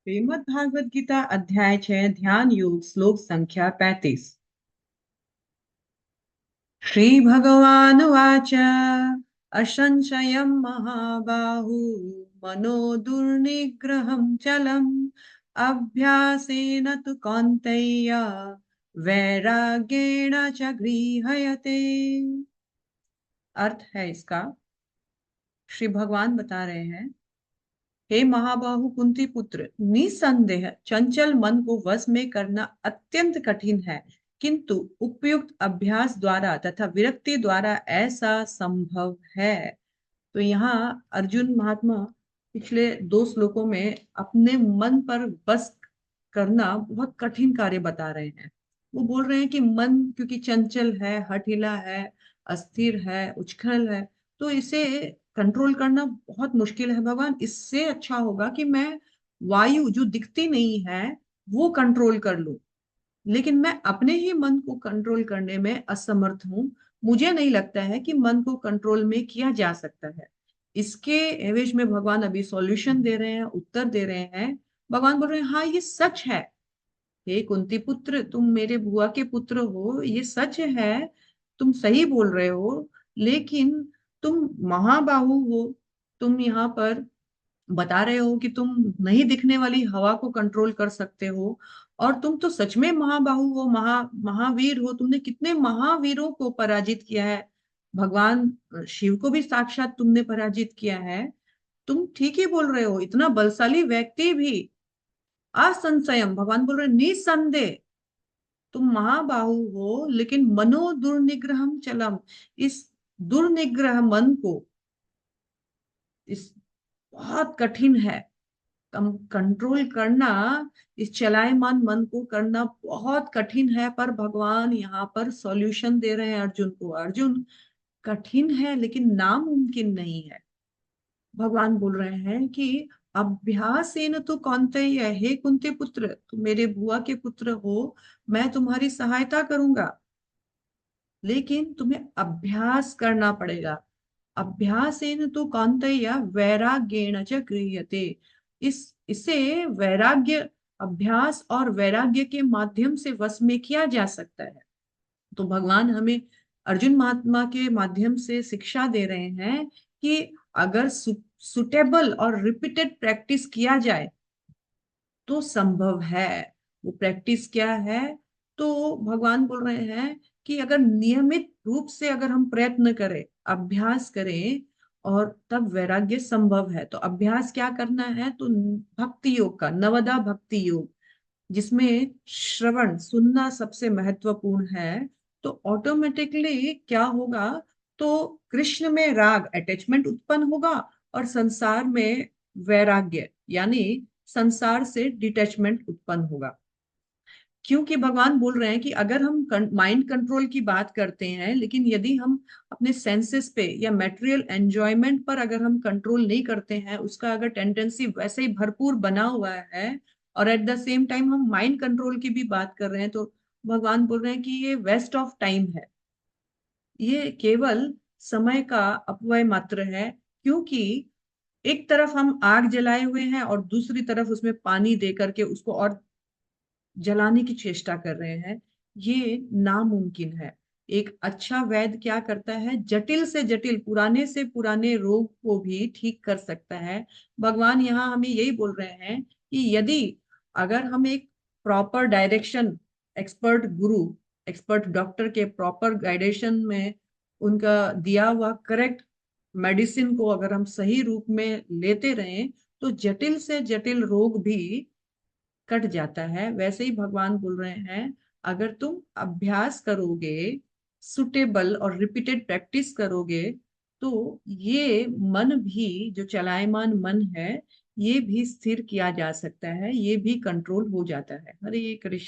श्रीमद् भागवत गीता अध्याय 6 ध्यान योग श्लोक संख्या 35। श्री भगवान वाच असंशयं महाबाहु मनो दुर्निग्रहं चलम् अभ्यासेन तु कौन्तेय वैराग्येण च गृह्यते। अर्थ है इसका, श्री भगवान बता रहे हैं, हे महाबाहु कुंती पुत्र, निसंदेह चंचल मन को वश में करना अत्यंत कठिन है, किंतु उपयुक्त अभ्यास द्वारा तथा विरक्ति द्वारा ऐसा संभव है। तो यहाँ अर्जुन महात्मा पिछले दो श्लोकों में अपने मन पर बस करना बहुत कठिन कार्य बता रहे हैं। वो बोल रहे हैं कि मन क्योंकि चंचल है, हठीला है, अस्थिर है, उछल है, तो इसे कंट्रोल करना बहुत मुश्किल है। भगवान, इससे अच्छा होगा कि मैं वायु जो दिखती नहीं है वो कंट्रोल कर लूं, लेकिन मैं अपने ही मन को कंट्रोल करने में असमर्थ हूं। मुझे नहीं लगता है कि मन को कंट्रोल में किया जा सकता है। इसके एवज में भगवान अभी सॉल्यूशन दे रहे हैं, उत्तर दे रहे हैं। भगवान बोल रहे हैं, हाँ ये सच है। हे कुंती पुत्र, तुम मेरे बुआ के पुत्र हो, ये सच है, तुम सही बोल रहे हो। लेकिन तुम महाबाहु हो, तुम यहाँ पर बता रहे हो कि तुम नहीं दिखने वाली हवा को कंट्रोल कर सकते हो, और तुम तो सच में महाबाहु हो, महावीर हो। तुमने कितने महावीरों को पराजित किया है, भगवान शिव को भी साक्षात तुमने पराजित किया है। तुम ठीक ही बोल रहे हो, इतना बलशाली व्यक्ति भी असंशयम, भगवान बोल रहे निसंदेह तुम महाबाहु हो, लेकिन मनो दुर्निग्रहम चलम, इस दुर्निग्रह मन को, इस बहुत कठिन है कंट्रोल करना। इस चलायमान मन को करना बहुत कठिन है, पर भगवान यहाँ पर सॉल्यूशन दे रहे हैं अर्जुन को। अर्जुन, कठिन है लेकिन नामुमकिन नहीं है। भगवान बोल रहे हैं कि अभ्यासेन तो कौन्तेय, हे कुंती पुत्र, तुम मेरे बुआ के पुत्र हो, मैं तुम्हारी सहायता करूंगा, लेकिन तुम्हें अभ्यास करना पड़ेगा। अभ्यासेन तो कौन्तेय वैराग्येण च गृह्यते, इसे वैराग्य, अभ्यास और वैराग्य के माध्यम से वश में किया जा सकता है। तो भगवान हमें अर्जुन महात्मा के माध्यम से शिक्षा दे रहे हैं कि अगर सुटेबल और रिपीटेड प्रैक्टिस किया जाए तो संभव है। वो प्रैक्टिस क्या है? तो भगवान बोल रहे हैं कि अगर नियमित रूप से अगर हम प्रयत्न करें, अभ्यास करें, और तब वैराग्य संभव है। तो अभ्यास क्या करना है? तो भक्ति योग का, नवदा भक्ति योग, जिसमें श्रवण सुनना सबसे महत्वपूर्ण है। तो ऑटोमेटिकली क्या होगा? तो कृष्ण में राग, अटैचमेंट उत्पन्न होगा, और संसार में वैराग्य, यानी संसार से डिटैचमेंट उत्पन्न होगा। क्योंकि भगवान बोल रहे हैं कि अगर हम माइंड कंट्रोल की बात करते हैं, लेकिन यदि हम अपने सेंसेस पे या मेटेरियल एंजॉयमेंट पर अगर हम कंट्रोल नहीं करते हैं, उसका अगर टेंडेंसी वैसे ही भरपूर बना हुआ है, और एट द सेम टाइम हम माइंड कंट्रोल की भी बात कर रहे हैं, तो भगवान बोल रहे हैं कि ये वेस्ट ऑफ टाइम है, ये केवल समय का अपव्यय मात्र है। क्योंकि एक तरफ हम आग जलाए हुए हैं और दूसरी तरफ उसमें पानी दे करके उसको और जलाने की चेष्टा कर रहे हैं, ये नामुमकिन है। एक अच्छा वैद्य क्या करता है? जटिल से जटिल, पुराने से पुराने रोग को भी ठीक कर सकता है। भगवान यहाँ हमें यही बोल रहे हैं कि यदि अगर हम एक प्रॉपर डायरेक्शन, एक्सपर्ट गुरु, एक्सपर्ट डॉक्टर के प्रॉपर गाइडेशन में उनका दिया हुआ करेक्ट मेडिसिन को अगर हम सही रूप में लेते रहें, तो जटिल से जटिल रोग भी कट जाता है। वैसे ही भगवान बोल रहे हैं, अगर तुम अभ्यास करोगे, सुटेबल और रिपीटेड प्रैक्टिस करोगे, तो ये मन भी, जो चलायमान मन है, ये भी स्थिर किया जा सकता है, ये भी कंट्रोल हो जाता है। हरे कृष्ण।